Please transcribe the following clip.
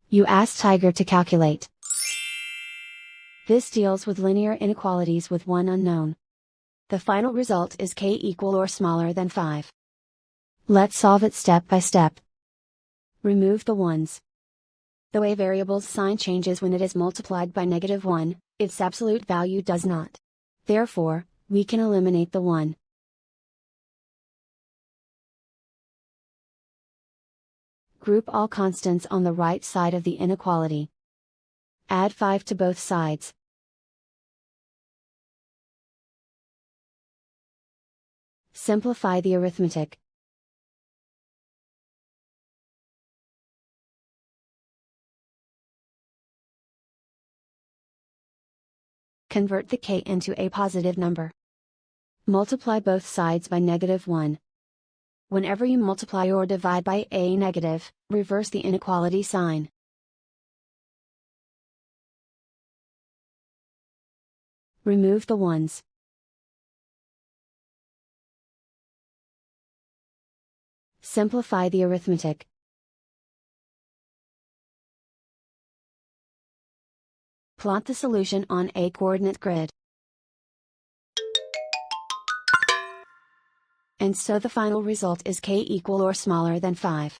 You ask Tiger to calculate. This deals with linear inequalities with one unknown. The final result is k equal or smaller than 5. Let's solve it step by step. Remove the ones. The way variable's sign changes when it is multiplied by -1, its absolute value does not. Therefore, we can eliminate the 1. Group all constants on the right side of the inequality. Add 5 to both sides. Simplify the arithmetic. Convert the k into a positive number. Multiply both sides by -1. Whenever you multiply or divide by a negative, reverse the inequality sign. Remove the ones. Simplify the arithmetic. Plot the solution on a coordinate grid. And so the final result is k equal or smaller than 5.